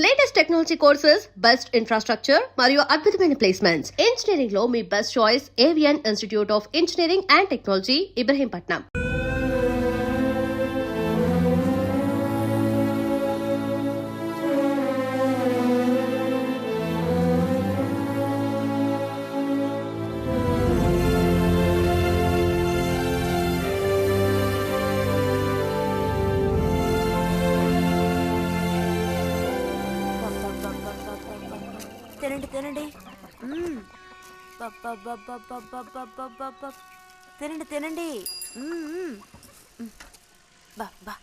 Latest technology courses, best infrastructure మరియు అద్భుతమైన placements. Engineering లో మీ best choice Avion institute of engineering and technology, Ibrahimpatnam. తినండి తినండి తినండి తినండి బా బా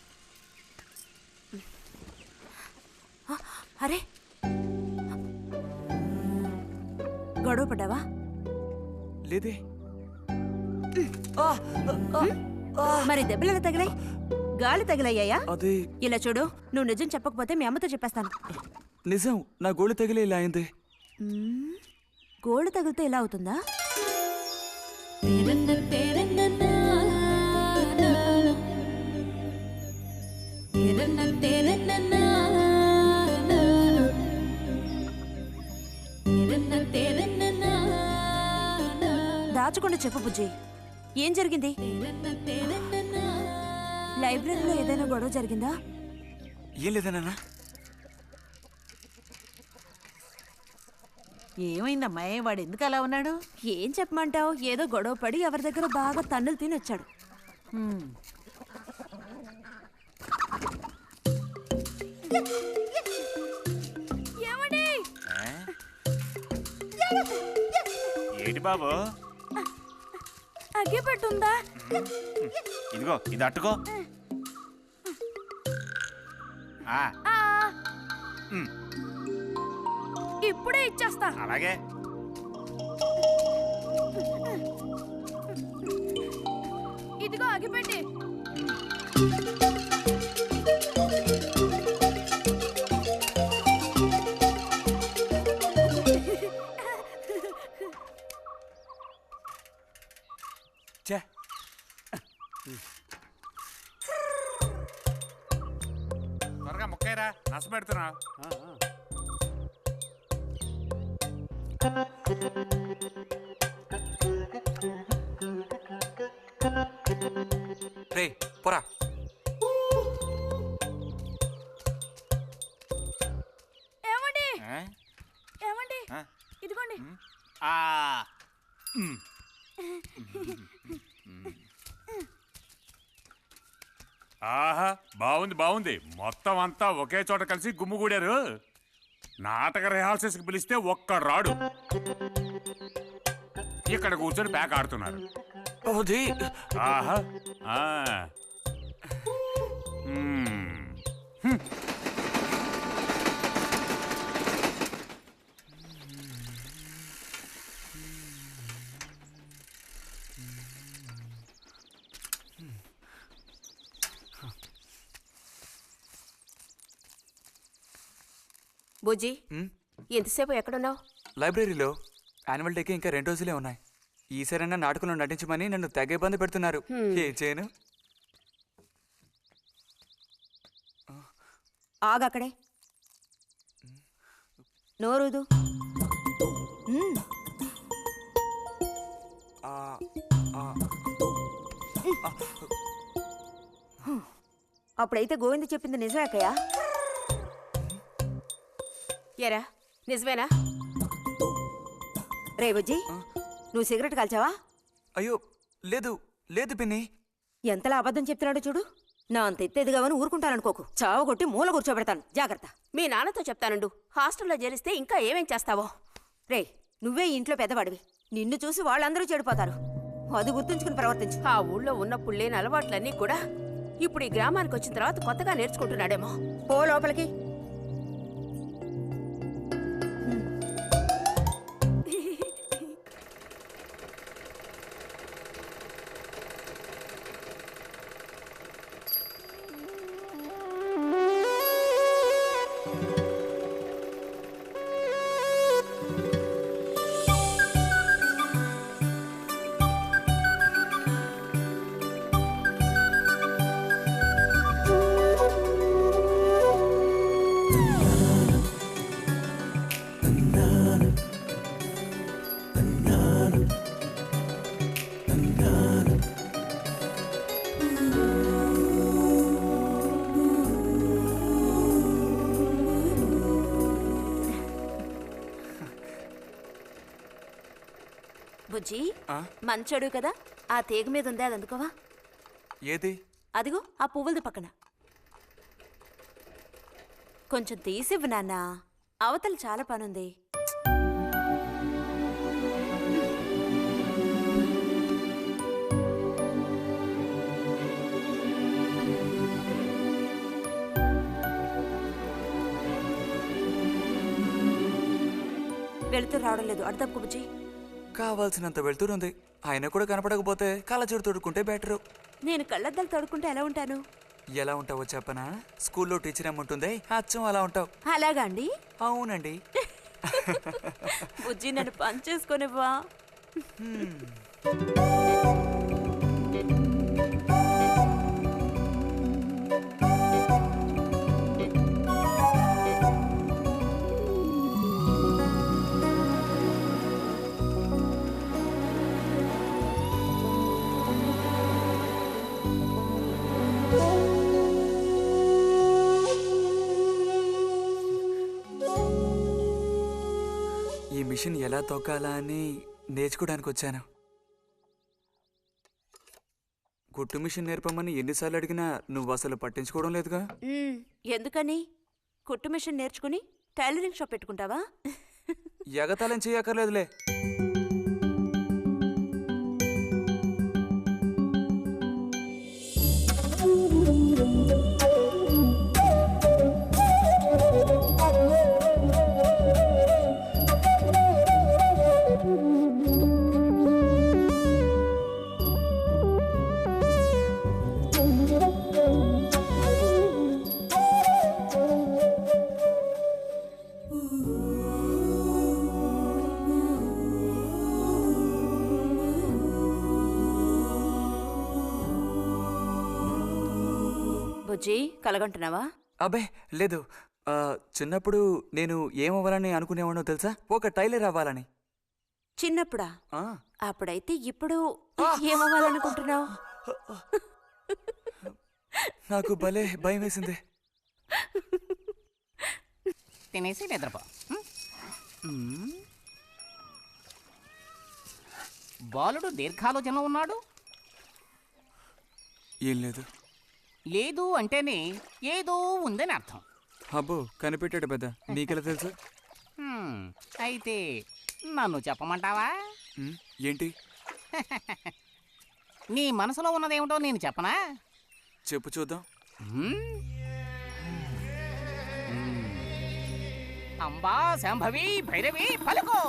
అరే గొడవ పడ్డావా? లేదే. మరి దెబ్బలు ఎలా తగిలాయి? గాలి తగిలయ్యాయా? అదే. ఇలా చూడు, నువ్వు నిజం చెప్పకపోతే మీ అమ్మతో చెప్పేస్తాను. నిజం, నా గోళ్ళు తగిలే ఇలా అయింది. గోళ్ళు తగిలితే ఇలా అవుతుందా? దాచకుండా చెప్పు బుజ్జి, ఏం జరిగింది? లైబ్రరీలో ఏదైనా గొడవ జరిగిందా? ఏం లేదా నాన్న? ఏమైందమ్మా, వాడు ఎందుకు అలా ఉన్నాడు? ఏం చెప్పమంటావు, ఏదో గొడవ పడి ఎవరి దగ్గర బాగా తన్నులు తిని వచ్చాడు. ఏంటి బాబు? అగ్గి పెట్టుందా? ఇదిగో ఇది అట్టుకో. ఇప్పుడే ఇచ్చేస్తా. అలాగే. ఇదిగో అగిపెట్టి. త్వరగా ముక్కైరా, నస పెడుతున్నా. రే పోరా. ఏమండి ఏమండి, ఇదిగోండి. ఆహా, బాగుంది బాగుంది. మొత్తం అంతా ఒకే చోట కలిసి గుమ్ముగూడారు. నాటక రిహార్సల్స్కి పిలిస్తే ఒక్క రాడు. ఇక్కడ కూర్చొని ప్యాక్ ఆడుతున్నారు. ఆహా. బుజ్జి, ఎంతసేపు ఎక్కడున్నావు? లైబ్రరీలో. యాన్యువల్ డేకి ఇంకా 2 రోజులే ఉన్నాయి. ఈసారైనా నాటకంలో నటించమని నన్ను తెగ ఇబ్బంది పెడుతున్నారు. ఏం చేయను? ఆగక్కడే, నోరుదు. అప్పుడైతే గోవింద చెప్పింది నిజమే అక్కయ్యా? ఎరా నిజమేనా? రే బుజ్జి, నువ్వు సిగరెట్ కాల్చావా? అయ్యో లేదు లేదు పిన్ని. ఎంతలా అబద్ధం చెప్తున్నాడో చూడు. నా అంత ఎత్తేదిగావని ఊరుకుంటాననుకోకు. చావగొట్టి మూల కూర్చోబెడతాను, జాగ్రత్త. మీ నాన్నతో చెప్తానుండు, హాస్టల్లో చేరిస్తే ఇంకా ఏమేం చేస్తావో. రే, నువ్వే ఇంట్లో పెద్దవాడివి, నిన్ను చూసి వాళ్ళందరూ చెడిపోతారు. అది గుర్తుంచుకుని ప్రవర్తించు. ఆ ఊళ్ళో ఉన్నప్పుడు లేని అలవాట్లన్నీ కూడా ఇప్పుడు ఈ గ్రామానికి వచ్చిన తర్వాత కొత్తగా నేర్చుకుంటున్నాడేమో. పో లోపలికి. బుజ్జి ఆ? మంచోడు కదా, ఆ తీగ మీద ఉంది, అది అందుకోవా? ఏది? అదిగో ఆ పువ్వులది పక్కన. కొంచెం తీసివ్వు నాన్న, అవతల చాలా పనుంది. వెళుతూ రావడం లేదు, అర్థం బుజ్జి. కావాల్సినంత వెళ్తురుంది, ఆయన కూడా కనపడకపోతే కళ్ళజోడు తొడుక్కుంటే బెటరు. నేను కళ్ళద్దాలు తడుకుంటే ఎలా ఉంటాను? ఎలా ఉంటావో చెప్పనా? స్కూల్లో టీచర్ ఏముంటుంది, అచ్చం అలా ఉంటావు. అలాగా అండి? అవునండి. బుజ్జి నన్ను పని చేసుకునివ్వా. ఈ మిషన్ ఎలా తొక్కాలా అని నేర్చుకోవడానికి వచ్చాను. కుట్టు మిషన్ నేర్పమని ఎన్నిసార్లు అడిగినా నువ్వు అసలు పట్టించుకోవడం లేదుగా. ఎందుకని? కుట్టు మిషన్ నేర్చుకుని టైలరింగ్ షాప్ పెట్టుకుంటావా? ఎగతాళం చేయక్కర్లేదులే. బుజ్జి కలగంటున్నావా? అబ్బే లేదు. చిన్నప్పుడు నేను ఏమవ్వాలని అనుకునేవాడో తెలుసా? ఒక టైలర్ అవ్వాలని. చిన్నప్పుడా? ఆ, అప్పుడైతే ఇప్పుడు ఏమవ్వాలనుకుంటున్నావు? నాకు భలే భయం వేసింది. తినేసి నిద్రపో. బాలుడు దీర్ఘాలోచనలో ఉన్నాడు. ఏం లేదు. లేదు అంటేనే ఏదో ఉందని అర్థం. అబ్బో కనిపెట్టాడు పెద్ద. నీకెలా తెలుసు? అయితే నన్ను చెప్పమంటావా? ఏంటి? నీ మనసులో ఉన్నదేమిటో నేను చెప్పనా? చెప్పు చూద్దాం. అంబా శాంభవి భైరవి పలుకో.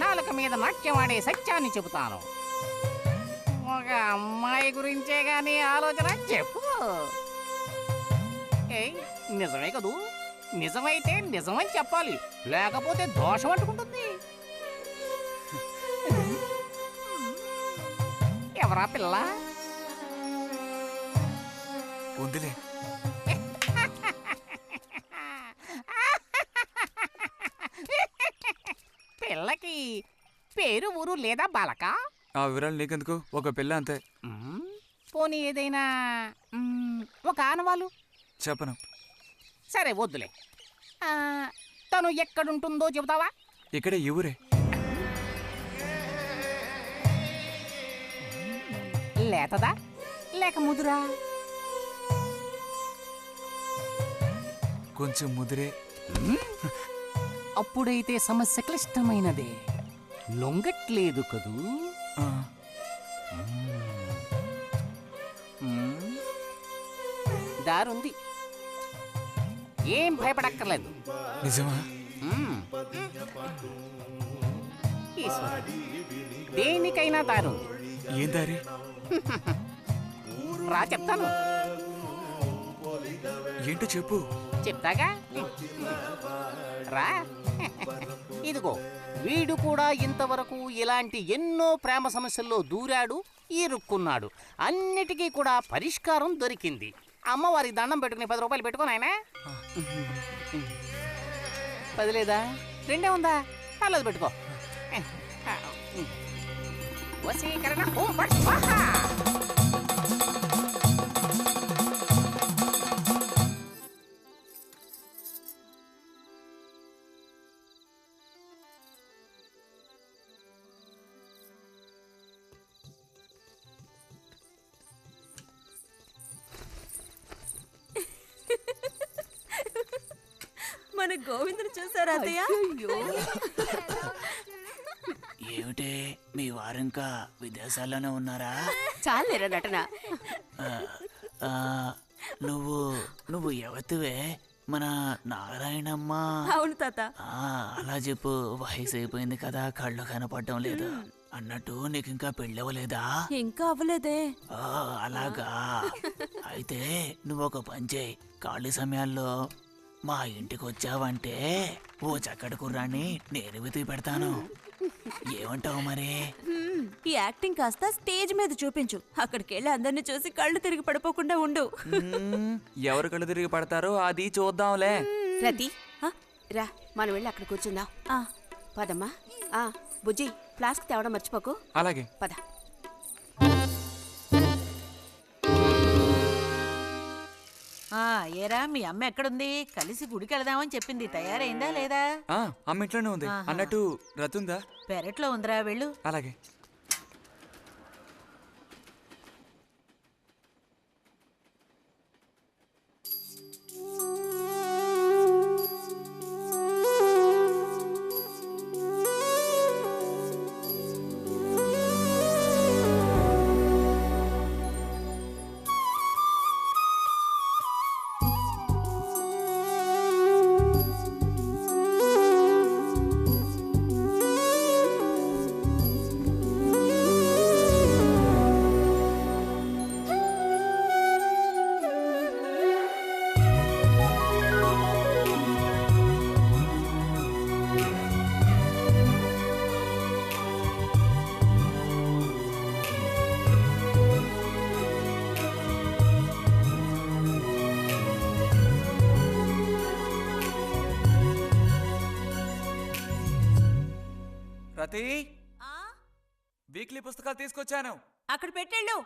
నాలుక మీద నాట్యమాడే సత్యాన్ని చెబుతాను. ఒక అమ్మాయి గురించే గాని ఆలోచన చెప్పు. ఏయ్ నిజమే కదూ? నిజమైతే నిజమని చెప్పాలి, లేకపోతే దోషం అంటుకుంటుంది. ఎవరా పిల్ల? ఉందిలే. పిల్లకి పేరు ఊరు లేదా బాలక? ఆ వివరాలు నీకెందుకు? ఒక పిల్ల అంతే. పోనీ ఏదైనా ఒక ఆనవాలు? చెప్పను. సరే వద్దులే. తను ఎక్కడుంటుందో చెబుతావా? ఇక్కడే ఈ ఊరే. లేతదా లేక ముదురా? కొంచెం ముదిరే. అప్పుడైతే సమస్య క్లిష్టమైనదే. లొంగట్లేదు కదూ? ఆ, దారుంది, ఏం భయపడక్కర్లేదు. నిజమా? ఈశ్వరుడు, దేనికైనా దారుంది. ఏం దారి? రా చెప్తాను. ఏంటో చెప్పు. చెప్తాగా రా. ఇదిగో వీడు కూడా ఇంతవరకు ఇలాంటి ఎన్నో ప్రేమ సమస్యల్లో దూరాడు, ఇరుక్కున్నాడు. అన్నిటికీ కూడా పరిష్కారం దొరికింది. అమ్మవారి దండం పెట్టుకుని 10 రూపాయలు పెట్టుకో నాయనా. 10 లేదా? 2 ఉందా? పర్లేదు పెట్టుకో. వశీకరణ ఓం ఫట్ స్వాహా. మన గోవిందుని చూసారా అత్తయ్య? ఏమిటే మీ వారింకా విదేశాల్లోనే ఉన్నారా? చాలేరా నటన. ఆ, నువ్వు నువ్వు ఎవతివే? మన నారాయణమ్మ. అవును తాత. అలా చెప్పు. వయసు అయిపోయింది కదా, కళ్ళు కనపడటం లేదు. అన్నట్టు నీకు ఇంకా పెళ్ళవలేదా? ఇంకా అవ్వలేదే. అలాగా. అయితే నువ్వు ఒక పని చేయి. ఖాళీ సమయాల్లో మా ఇంటికి వచ్చావంటే ఓ చక్కటి కుర్రాన్ని నేను వెతికి పెడతాను. ఏమంటావు మరి? ఈ యాక్టింగ్ కాస్త స్టేజ్ మీద చూపించు. అక్కడికి వెళ్ళి అందరిని చూసి కళ్ళు తిరిగి పడిపోకుండా ఉండు. ఎవరు కళ్ళు తిరిగి పడతారో అది చూద్దాంలే. రతి రా, మనం వెళ్ళి అక్కడ కూర్చుందాం. పదమ్మా. బుజ్జి, ఫ్లాస్క్ తేవడం మర్చిపోకు. అలాగే. పద. ఏరా మీ అమ్మ ఎక్కడుంది? కలిసి గుడికి వెళదామని చెప్పింది. తయారైందా లేదా? అమ్మ ఇంట్లోనే ఉంది. అన్నట్టు రతుందా? పెరట్లో ఉందిరా, వెళ్ళు. అలాగే. రతి, వీక్లీ పుస్తకాలు తీసుకొచ్చాను. అక్కడ పెట్టేళ్ళు.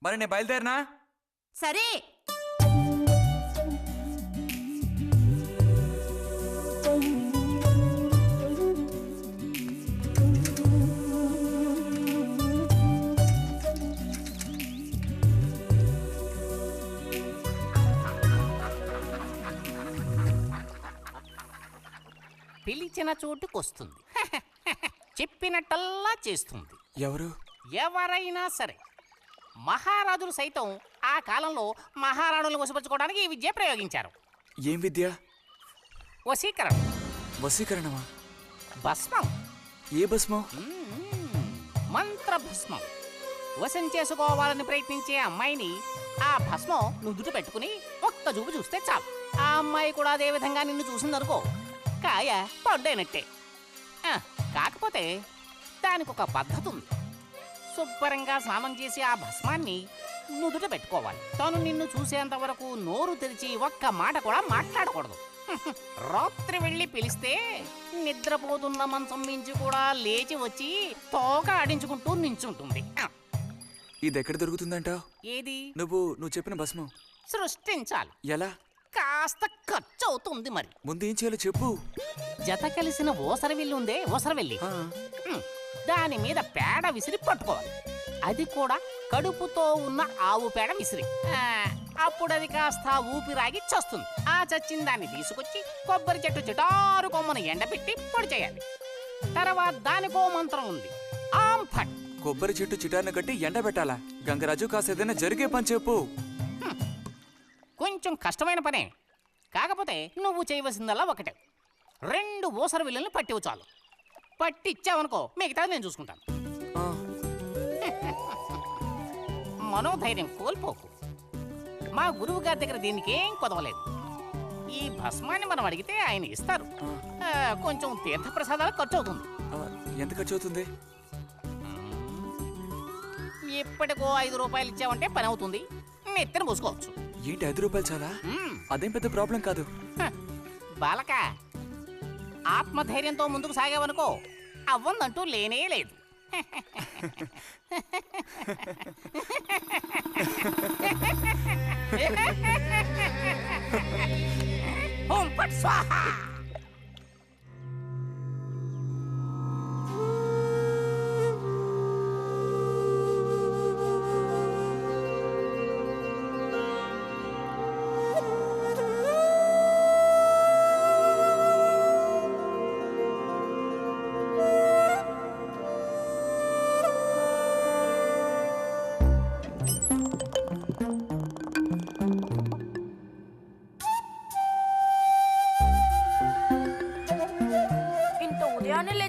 మరి నేను బయలుదేరినా? సరే. పిలిచిన చోటుకొస్తుంది. చెప్పినట్టల్లా చేస్తుంది. ఎవరు? ఎవరైనా సరే. మహారాజులు సైతం ఆ కాలంలో మహారాణులను వశపరచుకోవడానికి ఈ విద్య ప్రయోగించారు. ఏం విద్య? వశీకరణ. వశీకరణమా? భస్మం. ఏ భస్మం? మంత్ర భస్మం. వశం చేసుకోవాలని ప్రయత్నించే అమ్మాయిని ఆ భస్మం నుదుట పెట్టుకుని ఒక్క చూపు చూస్తే చాలు. ఆ అమ్మాయి కూడా అదే విధంగా నిన్ను చూసిందనుకో, కాయ పడ్డైనట్టే. కాకపోతే దానికి ఒక పద్ధతి ఉంది. శుభ్రంగా స్నానం చేసి ఆ భస్మాన్ని నుదుట పెట్టుకోవాలి. తను నిన్ను చూసేంత వరకు నోరు తెరిచి ఒక్క మాట కూడా మాట్లాడకూడదు. రాత్రి వెళ్ళి పిలిస్తే నిద్రపోతున్న మంచం మించి కూడా లేచి వచ్చి తోక ఆడించుకుంటూ నించుంటుంది. ఇది ఎక్కడ దొరుకుతుందంటావు? ఏది? నువ్వు చెప్పిన భస్మం సృష్టించాలి. ఎలా? కాస్త ఖర్చు అవుతుంది. మరి ముందు ఏం చేయాలో చెప్పు. జత కలిసిన ఓసరవిల్లి ఉందే, ఓసరవెల్లి, దాని మీద పేడ విసిరి పట్టుకోవాలి. అది కూడా కడుపుతో ఉన్న ఆవు పేడ విసిరి. అప్పుడు అది కాస్త ఊపిరాగి చస్తుంది. ఆ చచ్చిన దాన్ని తీసుకొచ్చి కొబ్బరి చెట్టు చిటారు కొమ్మను ఎండబెట్టి పొడి చేయాలి. తర్వాత దానికో మంత్రం ఉంది, ఆంఫట్. కొబ్బరి చెట్టు చిటాన్ని కట్టి ఎండబెట్టాలా? గంగరాజు కాసేదైనా జరిగే పని చెప్పు. కొంచెం కష్టమైన పనే. కాకపోతే నువ్వు చేయవలసిందల్లా ఒకటే, 2 ఊసర విల్లుల్ని పట్టివు చాలు. పట్టి ఇచ్చావనుకో, మిగతాది నేను చూసుకుంటాను. మనోధైర్యం కోల్పోకు. మా గురువు గారి దగ్గర దీనికేం కొదవలేదు. ఈ భస్మాన్ని మనం అడిగితే ఆయన ఇస్తారు. కొంచెం తీర్థప్రసాదాలు ఖర్చు అవుతుంది. ఎంత ఖర్చు అవుతుంది? ఇప్పటికో 5 రూపాయలు ఇచ్చావంటే పని అవుతుంది. నెత్తిన పోసుకోవచ్చు. ఏంటి 5 రూపాయలు చాలా? అదేం పెద్ద ప్రాబ్లం కాదు. బాలక, ఆత్మధైర్యంతో ముందుకు సాగావనుకో, అవ్వందంటూ లేనే లేదు. ఓం ఫట్ స్వాహా.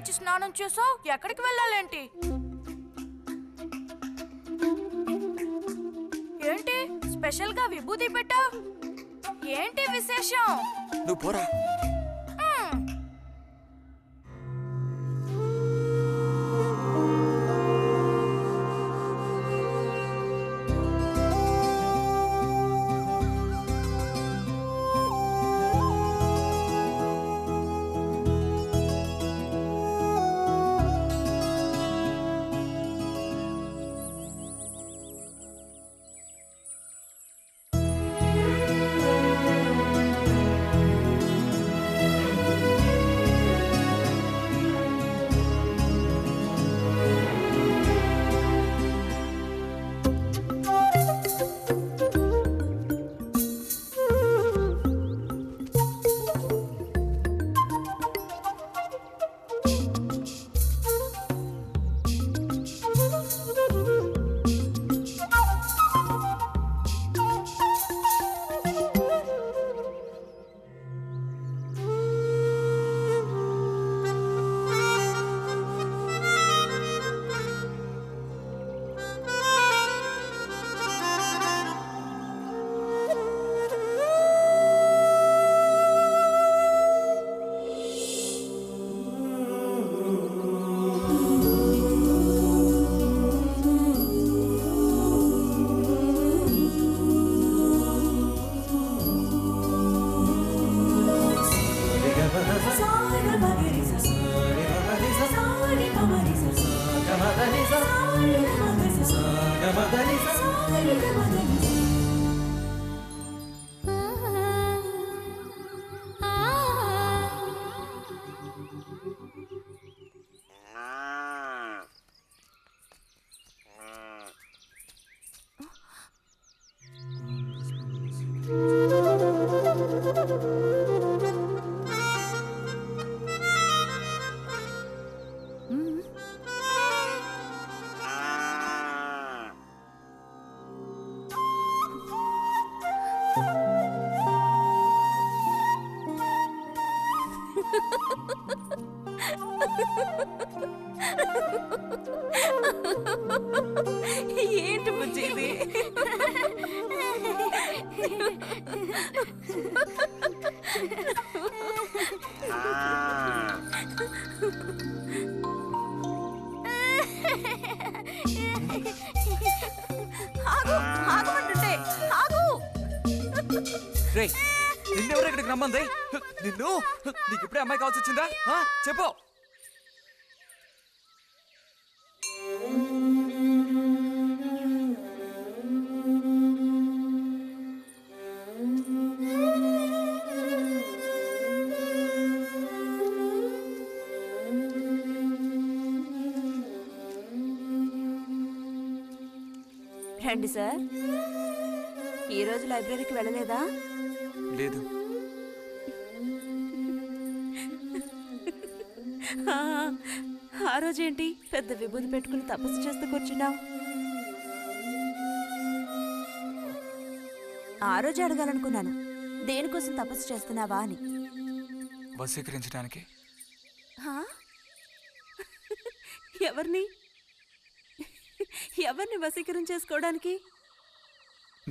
లేచి స్నానం చేసావు, ఎక్కడికి వెళ్ళాలేంటి? ఏంటి స్పెషల్ గా విభూతి పెట్టావు? ఏంటి విశేషం? నువ్వు పోరా. ఏంటి బుజ్జి ఇది? ఆగు, ఆగమంటుంటే ఆగు. రే నిన్నెవరు ఇక్కడికి రమ్మంది? నిన్ను నీకు ఇప్పుడే అమ్మాయి కావాల్సి వచ్చిందా? చెప్పు. రండి సార్. ఈరోజు లైబ్రరీకి వెళ్ళలేదా? లేదు. ఆ రోజేంటి పెద్ద విభూతి పెట్టుకుని తపస్సు చేస్తూ కూర్చున్నావు? ఆ రోజు అడగాలనుకున్నాను, దేనికోసం తపస్సు చేస్తున్నావా అని. వశీకరించడానికి. ఎవరిని ఎవరిని వశీకరణ చేసుకోవడానికి?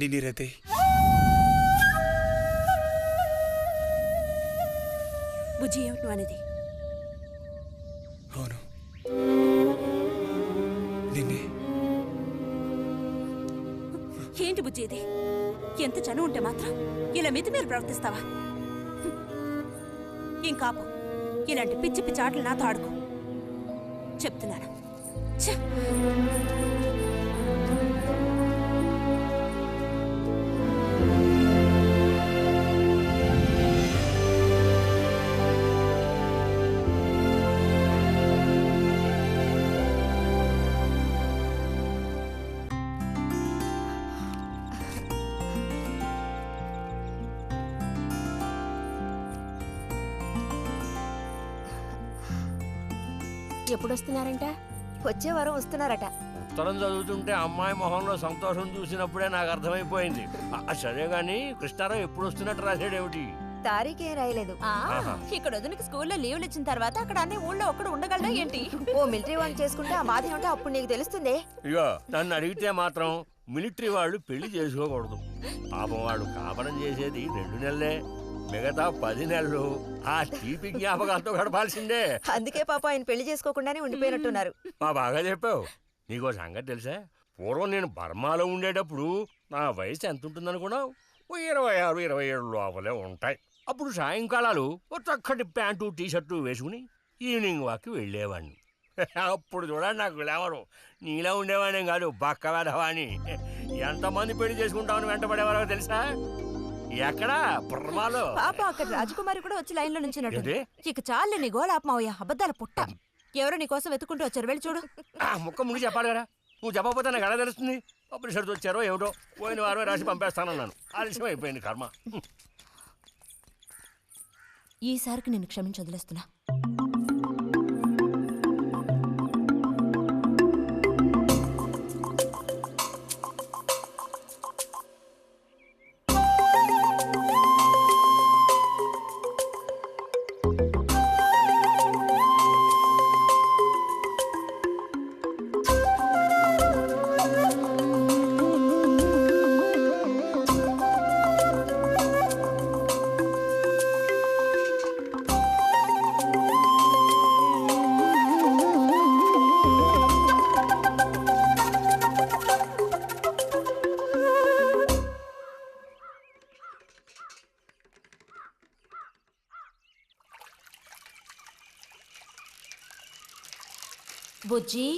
నిన్నిరతే. బుజ్జి ఏమిటి అనేది? అవును, నిన్నే. ఏంటి బుజ్జి ఇది? ఎంత చనువు ఉంటే మాత్రం ఇలా మితిమీరి ప్రవర్తిస్తావా? ఇంకాపు ఇలాంటి పిచ్చి పిచ్చి ఆటలు నాతో ఆడుకో చెప్తున్నాను. ఛ! ఎప్పుడు వస్తున్నారంట? వచ్చే వారం వస్తున్నారట. ఉత్తరం చదువుతుంటే అమ్మాయి మొహంలో సంతోషం చూసినప్పుడే నాకు అర్థమైపోయింది. సరే గాని కృష్ణారావు ఎప్పుడు వస్తున్నట్టు రాశాడేమిటి? తారీఖే రాయలేదు. ఇక్కడ వదినకి స్కూల్లో లీవ్లు ఇచ్చిన తర్వాత అక్కడ అన్ని ఊళ్ళో ఒక్కడు ఉండగలడా ఏంటి? ఓ మిలిటరీ వాడిని చేసుకుంటే ఆ బాధ ఏమిటో అప్పుడు నీకు తెలుస్తుంది. ఇగో నన్ను అడిగితే మాత్రం మిలిటరీ వాళ్ళు పెళ్లి చేసుకోకూడదు. పాపం వాడు కాపరం చేసేది 2 నెలలే, మిగతా 10 నెలలు ఆ తీపి జ్ఞాపకాలతో గడపాల్సిందే. అందుకే పాప ఆయన పెళ్లి చేసుకోకుండానే ఉండిపోయినట్టున్నారు. మా బాగా చెప్పావు. నీకో సంగతి తెలుసా, పూర్వం నేను బర్మాలో ఉండేటప్పుడు నా వయసు ఎంత ఉంటుందనుకున్నావు? 26, 27 లోపలే ఉంటాయి. అప్పుడు సాయంకాలాలు ఓ చక్కటి ప్యాంటు టీషర్టు వేసుకుని ఈవినింగ్ వాక్కి వెళ్ళేవాడిని. అప్పుడు చూడండి నాకు గ్లామరు. నీలా ఉండేవాడిని కాదు, బక్క వెధవాని. ఎంతమంది పెళ్లి చేసుకుంటామని వెంటబడేవారో తెలుసా? ఎక్కడా బర్మాలో. పాప అక్కడ రాజకుమారి కూడా వచ్చి లైన్ లో నుంచినట్టు. ఏంటి? ఇక చాలు నీ గోళ ఆపమావయ్య, అబద్ధాల పుట్ట. ఎవరో నీ కోసం వెతుకుంటూ వచ్చారు, వెళ్ళి చూడు. ఆ ముక్క ముందు చెప్పాలి కదా, నువ్వు చెప్పకపోతే నాకు ఎలా తెలుస్తుంది? పబ్లిషర్తో వచ్చారో ఏమిటో, పోయిన వారమే రాసి పంపేస్తానన్నాను. ఆలస్యం అయిపోయింది కర్మ. ఈసారికి నిన్ను క్షమించి వదిలేస్తున్నా. బుజ్జి,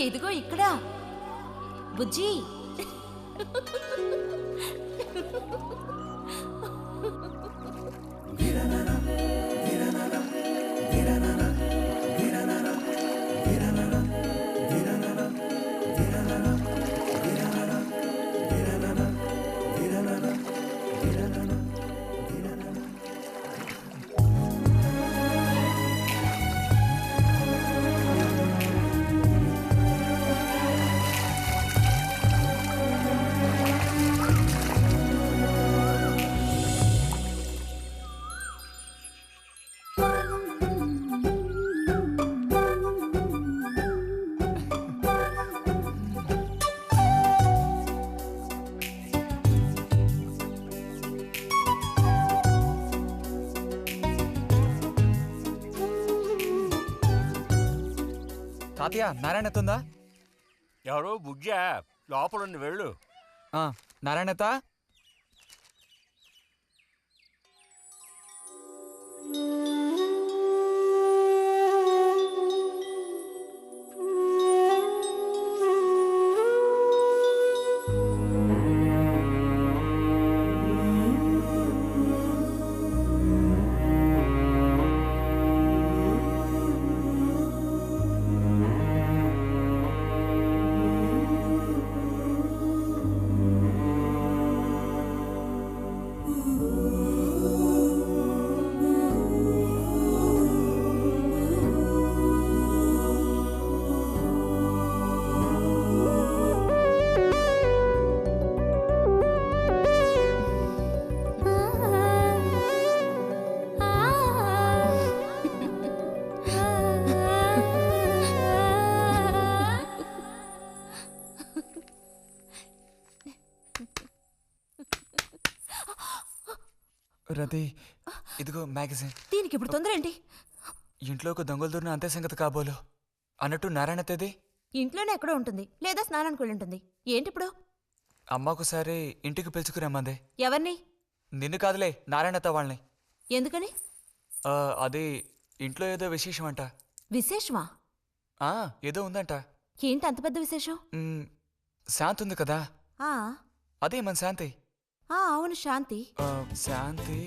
ఇదిగో ఇక్కడ. బుజ్జి, తాతయ్య నారాయణతుందా? ఎవరు బుజ్జా? లోపలుండి వెళ్ళు. నారాయణత, రతి, ఇదిగో మ్యాగజైన్. దీనికి ఇప్పుడు తొందర ఏంటి? ఇంట్లో ఒక దొంగలు దూరిన అంతే సంగతి కాబోలు. అన్నట్టు నారాయణతది ఇంట్లోనే ఎక్కడో ఉంటుంది, లేదా స్నానానికి వెళ్ళి ఉంటుంది. ఏంటి ఇప్పుడు? అమ్మకుసారి ఇంటికి పిలుచుకురమ్మంది. ఎవరిని? నిన్ను కాదులే, నారాయణత వాళ్ళని. ఎందుకని? అది ఇంట్లో ఏదో విశేషం అంట. విశేషమా? ఏదో ఉందంట. ఏంటి అంత పెద్ద విశేషం? శాంతి ఉంది కదా, ఆ అదే మన శాంతి. అవును, శాంతి. శాంతి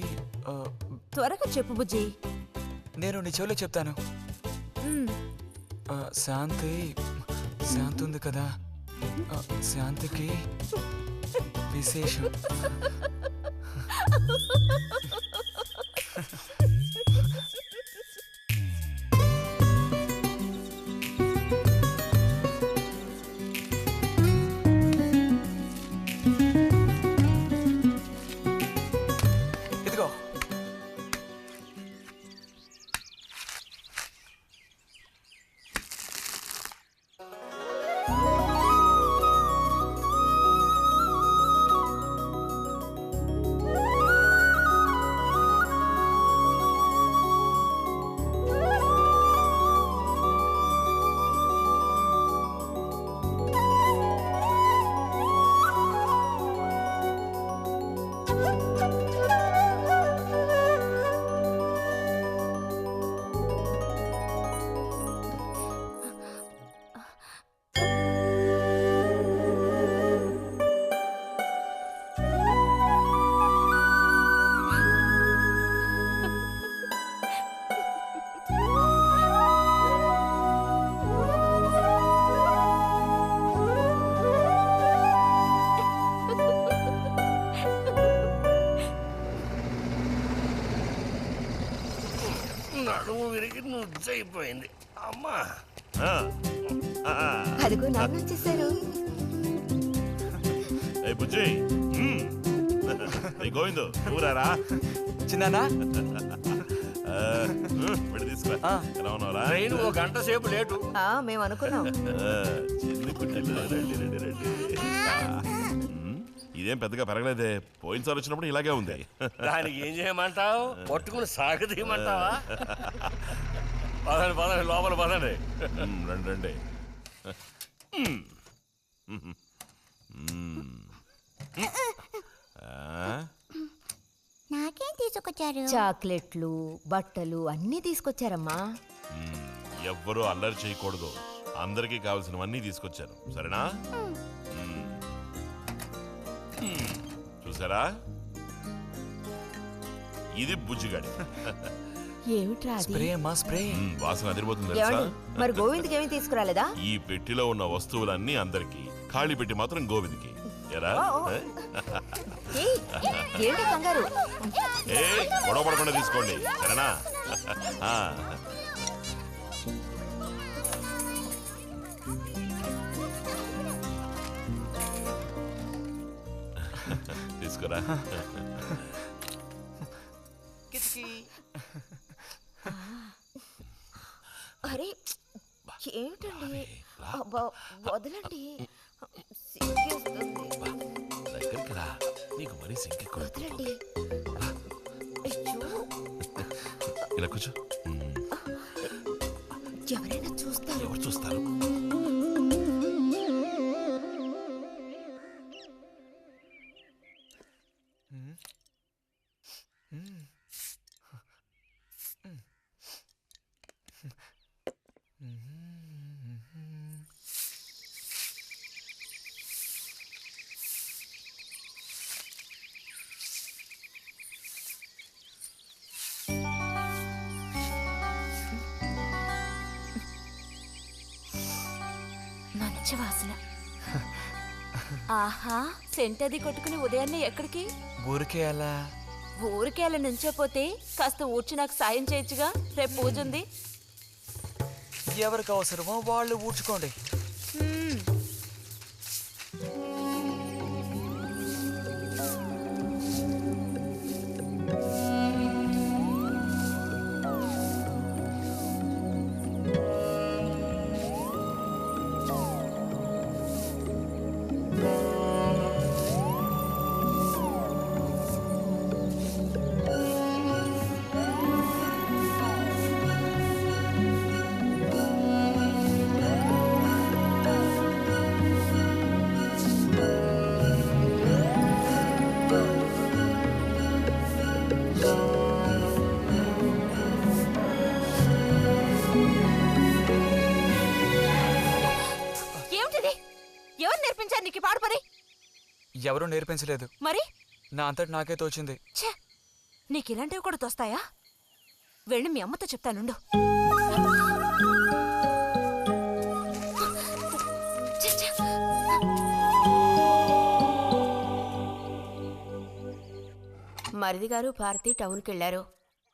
త్వరగా చెప్పు బుజ్జి. నేను నీ చెవిలో చెప్తాను. శాంతి శాంతి ఉంది కదా, శాంతికి విశేషం. ఇదిగో. నడుము విరిగి నుజ్జైపోయింది అమ్మా. అదిగో నాన్న వచ్చేసారు. బుజ్జి గోవిందు నువ్వురారా చిన్నానా వెళ్ళి తీసుకురా. ఎలా ఉన్నావురా? ట్రైన్ 1 గంట సేపు లేటు. మేము అనుకున్నాం. చిన్ని కుట్టిల్లు, రండి రండి రండి. ఇదేం పెద్దగా పెరగలేదే, పోయినసారి వచ్చినప్పుడు ఇలాగే ఉంది. దానికి ఏం చేయమంటావు? పట్టుకుని సాగదీయమంటావా? పదండి పదండి, లోపల పదండి. రండి రండి. నాకేం తీసుకొచ్చారు? చాక్లెట్లు, బట్టలు అన్నీ తీసుకొచ్చారమ్మా. ఎవ్వరూ అల్లరి చేయకూడదు, అందరికీ కావాల్సినవన్నీ తీసుకొచ్చాను, సరేనా? చూసారా, ఇది బుజ్జిగాడి. ఏమిట్రా స్ప్రే అమ్మా, స్ప్రే. వాసన అదిరిపోతుంది తెలుసా? మరి గోవింద్కి ఏమీ తీసుకురాలేదా? ఈ పెట్టిలో ఉన్న వస్తువులన్నీ అందరికి, ఖాళీ పెట్టి మాత్రం గోవింద్కి. ఎరా ఏంటి కంగారు? గొడవ పడకుండా తీసుకోండి, సరేనా? తీసుకురా. అరే ఏమిటండి, వదలండి. దగ్గరికి రా, నీకు మరీ సింకెక్కువ. వదలండి. ఇలా కూర్చో. ఎవరైనా చూస్తారు. ఎవరు చూస్తారు? మంచి వాసన. ఆహా, సెంట్ అది కొట్టుకుని ఉదయాన్నే ఎక్కడికి? ఊరికే అలా. ఊరికే అలా నుంచోపోతే కాస్త ఊడ్చి నాకు సాయం చేయొచ్చుగా, రేపు పూజ ఉంది. ఎవరికి అవసరమో వాళ్ళు ఊడ్చుకోండి. ఎవరూ నేర్పించలేదు, మరి నా అంతటి నాకే తోచింది. నీకు ఇలాంటివి కూడా తోస్తాయా? వెళ్ళి మీ అమ్మతో చెప్తానుండు. మరిది గారు భారతి టౌన్కి వెళ్లారు.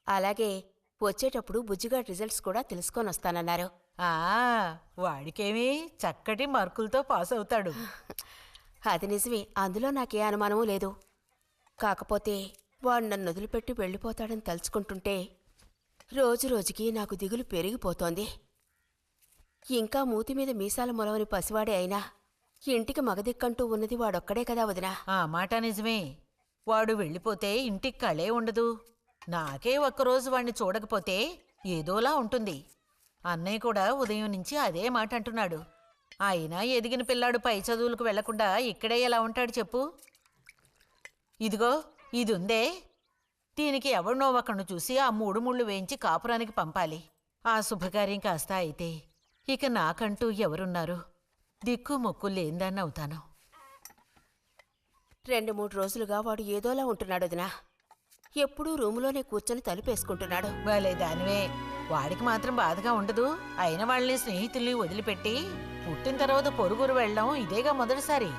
అలాగే వచ్చేటప్పుడు బుజ్జిగాడి రిజల్ట్స్ కూడా తెలుసుకొని వస్తానన్నారు. వాడికేమీ చక్కటి మార్కులతో పాస్ అవుతాడు. అది నిజమే, అందులో నాకే అనుమానమూ లేదు. కాకపోతే వాడు నన్ను వదిలిపెట్టి వెళ్ళిపోతాడని తలుచుకుంటుంటే రోజు రోజుకి నాకు దిగులు పెరిగిపోతోంది. ఇంకా మూతి మీద మీసాల మొలవని పసివాడే అయినా ఇంటికి మగదిక్కంటూ ఉన్నది వాడొక్కడే కదా వదినా. ఆ మాట నిజమే. వాడు వెళ్ళిపోతే ఇంటికి కళే ఉండదు. నాకే ఒక్కరోజు వాణ్ణి చూడకపోతే ఏదోలా ఉంటుంది. అన్నయ్య కూడా ఉదయం నుంచి అదే మాట అంటున్నాడు. అయినా ఎదిగిన పిల్లాడు పై చదువులకు వెళ్లకుండా ఇక్కడే ఎలా ఉంటాడు చెప్పు? ఇదిగో ఇది ఉందే, దీనికి ఎవరినో ఒకను చూసి ఆ 3 ముళ్ళు వేయించి కాపురానికి పంపాలి. ఆ శుభకార్యం కాస్త అయితే ఇక నాకంటూ ఎవరున్నారు? దిక్కు మొక్కు లేందాన్ని అవుతాను. 2-3 రోజులుగా వాడు ఏదోలా ఉంటున్నాడు వదినా. ఎప్పుడూ రూములోనే కూర్చొని తలుపేసుకుంటున్నాడు. వాళ్ళే దానివే, వాడికి మాత్రం బాధగా ఉండదు. అయిన వాళ్ళని స్నేహితుల్ని వదిలిపెట్టి పుట్టిన తర్వాత పొరుగురు వెళ్ళడం ఇదేగా మొదటిసారి.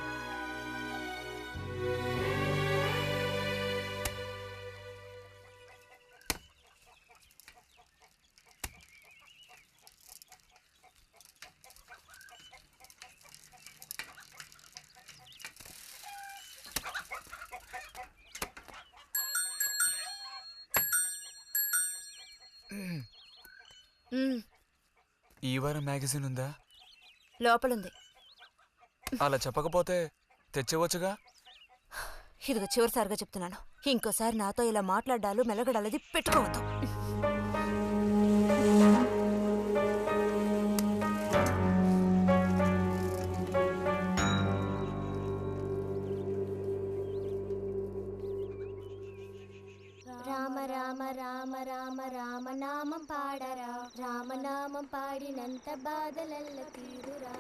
ఈ వారం మ్యాగజైన్ ఉందా? లోపలుంది. అలా చెప్పకపోతే తెచ్చేవచ్చుగా. ఇదిగో చివరిసారిగా చెప్తున్నాను, ఇంకోసారి నాతో ఇలా మాట్లాడాలు మెలగడాలది పెట్టుకోవద్దు. రామ రామ రామ రామ రామనామం పాడరా, రామనామం పాడినంత బాధలల్ల తీరురా.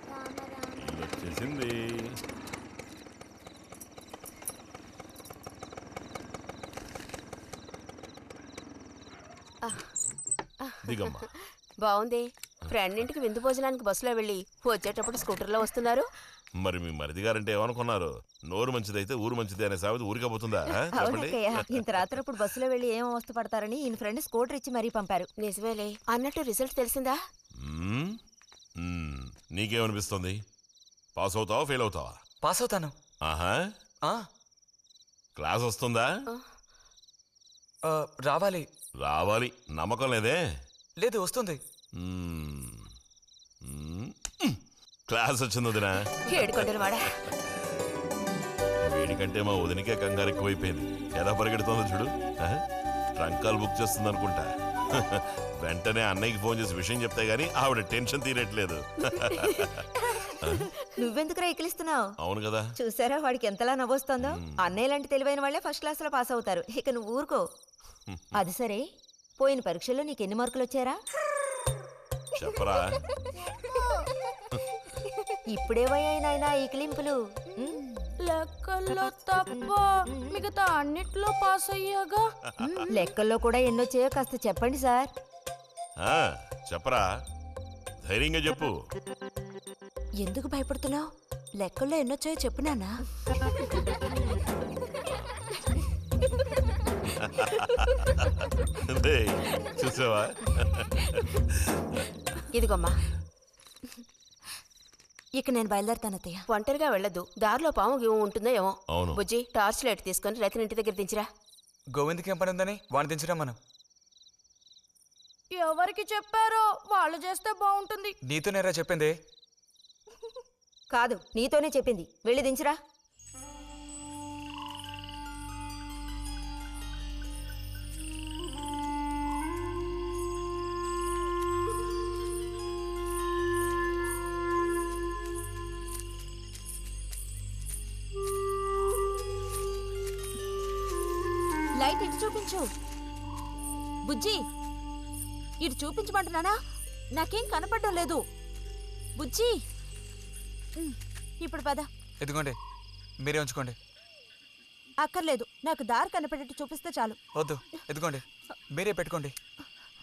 రామ రామ వచ్చేసింది. దిగమ్మా. బాగుంది. ఫ్రెండ్ ఇంటికి విందు భోజనానికి బస్సులో వెళ్ళి వచ్చేటప్పుడు స్కూటర్లో వస్తున్నారు. మరి మీ మరిది గారంటే ఏమనుకున్నారు? నోరు మంచిదైతే ఊరు మంచిది అనే సామెత ఊరికపోతుందా? చెప్పండి. ఇంత రాత్రప్పుడు బస్సులో వెళ్ళి ఏం అవస్థ పడతారని ఈయన ఫ్రెండ్ స్కూటర్ ఇచ్చి మరీ పంపారు. నిజమేలే. అన్నట్టు రిజల్ట్ తెలిసిందా? నీకేమనిపిస్తుంది? పాస్ అవుతావా ఫెయిల్ అవుతావా? పాస్ అవుతాను. ఆహా. క్లాస్ వస్తుందా? రావాలి. రావాలి. నమ్మకం లేదే? లేదు, వస్తుంది. క్లాస్ వచ్చింది వదినా. వీడికంటే మా వదినకే కంగారు ఎక్కువైపోయింది. ఎలా పరిగెడుతుందో చూడు. ట్రంకాలు బుక్ చేస్తుంది అనుకుంటా. వెంటనే అన్నయ్యకి ఫోన్ చేసి విషయం చెప్తే గానీ ఆవిడ టెన్షన్ తీరట్లేదు. నువ్వెందుకురా ఎక్కిలిస్తున్నావు? అవును కదా. చూసారా వాడికి ఎంతలా నవ్వొస్తుందో. అన్నయ్య లాంటి తెలివైన వాళ్ళే ఫస్ట్ క్లాస్ లో పాస్ అవుతారు. ఇక నువ్వు ఊరుకో. అది సరే, పోయిన పరీక్షల్లో నీకు ఎన్ని మార్కులు వచ్చారా? చెప్పరా. ఇప్పుడేవయ్యాయినా ఈ క్లింపులు? లెక్కల్లో తప్ప మిగతా అన్నిట్లో పాస్ అయ్యాగా. లెక్కల్లో కూడా ఎన్నొచ్చాయో కాస్త చెప్పండి సార్. చెప్పరా, ధైర్యంగా చెప్పు. ఎందుకు భయపడుతున్నావు? లెక్కల్లో ఎన్నొచ్చాయో చెప్పు నాన్నా. చూసావా? ఇదిగోమ్మా. ఇక నేను బయలుదేరుతాను అత్తయ్య. ఒంటరిగా వెళ్ళదు. దారిలో పాము గీము ఉంటుందో ఏమో. అవును. బుజ్జి, టార్చ్ లైట్ తీసుకొని రతిని ఇంటి దగ్గర దించిరా. గోవింద్కి ఏం పని ఉందని వాడిని దించరా మనం. ఎవరికి చెప్పారో వాళ్ళు చేస్తే బాగుంటుంది. నీతోనేరా చెప్పింది. కాదు, నీతోనే చెప్పింది. వెళ్ళి దించురా. లైట్ ఇటు చూపించు. బుజ్జి, ఇటు చూపించమంటున్నానా? నాకేం కనపడడం లేదు. బుజ్జి, ఇప్పుడు పద. ఎదుగోండి, మీరే ఉంచుకోండి. అక్కర్లేదు, నాకు దారి కనపడేట్టు చూపిస్తే చాలు. వద్దు, ఎదుగోండి, మీరే పెట్టుకోండి.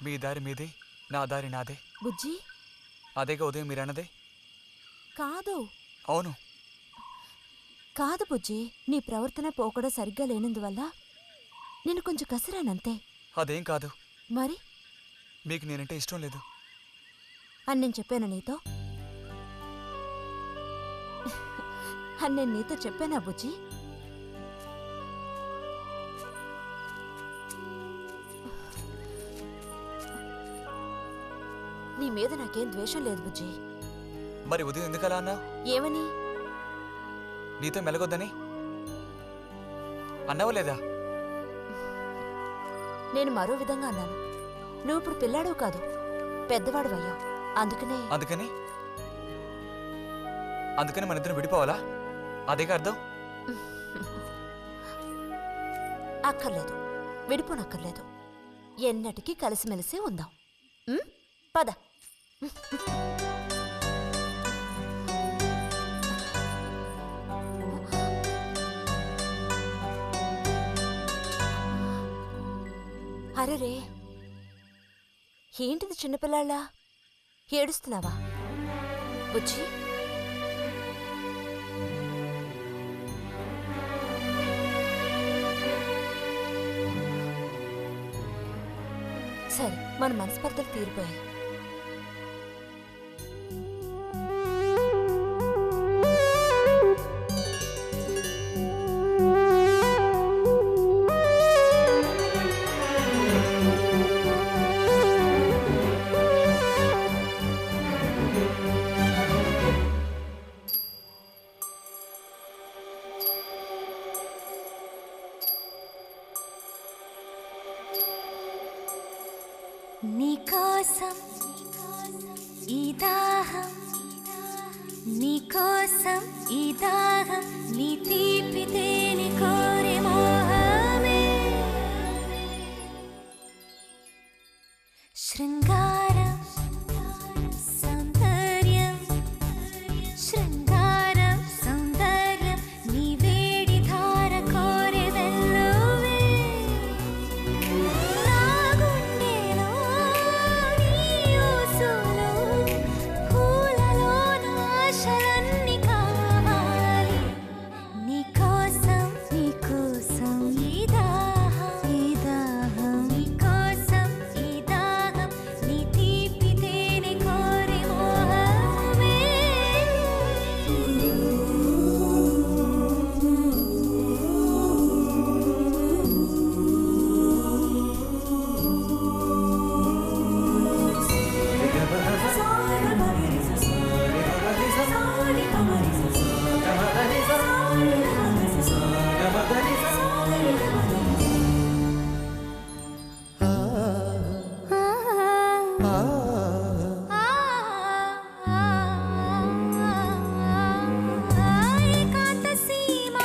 మీ దారి మీది, నా దారి నాదే. బుజ్జి, అదేగా ఉదయం మీరు అన్నదే. కాదు. అవును. కాదు బుజ్జి, నీ ప్రవర్తన పోకడ సరిగ్గా లేనందువల్ల నేను కొంచెం కసిరానంతే. అదేం కాదు. మరి మీకు నేనంటే ఇష్టం లేదు అని నేను చెప్పాను నీతో? అని నేను నీతో చెప్పానా బుజ్జి? నీ మీద నాకేం ద్వేషం లేదు బుజ్జి. మరి ఉదయం ఎందుకలా అన్నావు? ఏమని? నీతో మెలగొద్దని అన్నావు లేదా? నేను మరో విధంగా అన్నాను. నువ్వు ఇప్పుడు పిల్లాడు కాదు, పెద్దవాడు అయ్యావు. అందుకని మన ఇద్దరం విడిపోవాలా? అదేగా అర్థం? అక్కర్లేదు, విడిపోనక్కర్లేదు. ఎన్నటికీ కలిసిమెలిసి ఉందాం. పద. అరే, ఏంటిది చిన్నపిల్లాళ్ళ ఏడుస్తున్నావా బుజ్జి? సరే, మన మనస్పర్ధలు తీరిపోయాయి. నీకోసం ఈ దాహం, నీకోసం ఈ దాహం, నీ తీపి తేనె కోరే మోహమే. శృంగారం సౌందర్యం, శృంగారం సౌందర్యం, నీ వేడి ధార కోరే వెల్లువే. నా గుండెలో నీ ఊసులు, పూలలో నా ఆశలన్నీ కావాలి. నీకోసం నీకోసం ఈ దాహం, ఈ దాహం, నీకోసం ఈ దాహం, నీ తీపి తేనె కోరే మోహమే. ఏకాంత సీమ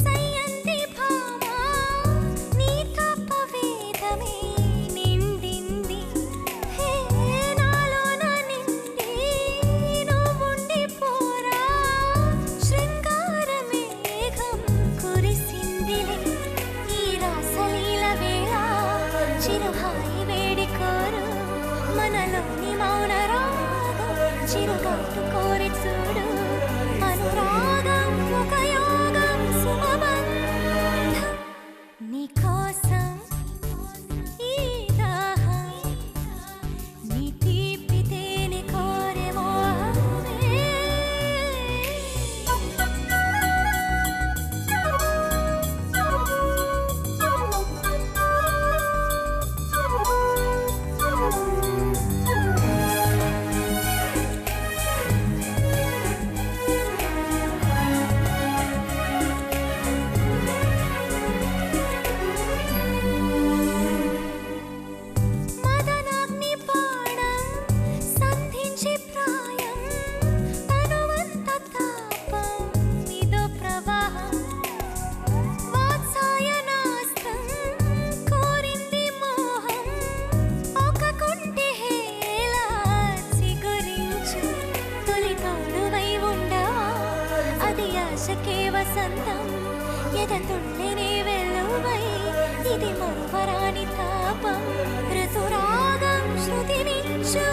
సయ్యంది భామ, నీ తపవేదమే నిండింది. హే నాలోన నిండి నువ్వుండి పోరా, శృంగార మేఘం కురిసిందిలే. ఈ రాసలీల వేళ చిరుహాయి వేడి కోరు, మనలోని మౌన రాగం చిరుగాటు కోరి చూడు. అనురాగం ఒక యోగం సుమబంధం, నీకోసం ఈ దాహం, నీ తీపి తేనె కోరే మోహమే. మదనాగ్ని బాణం సంధించి ప్రాయం, తనువంత తాపం ఇదో ప్రవాహం. వాత్సాయనాస్తం కోరింది మోహం, ఒక కుంటి హేళ చిగురించు. తొలి తోడువై ఉండవా, అది ఆశకే వసంతం. ఎద తుళ్ళినే వెల్లువై, ఇది మరువరాని తాపం. ఋతురాగం శృతి నించు.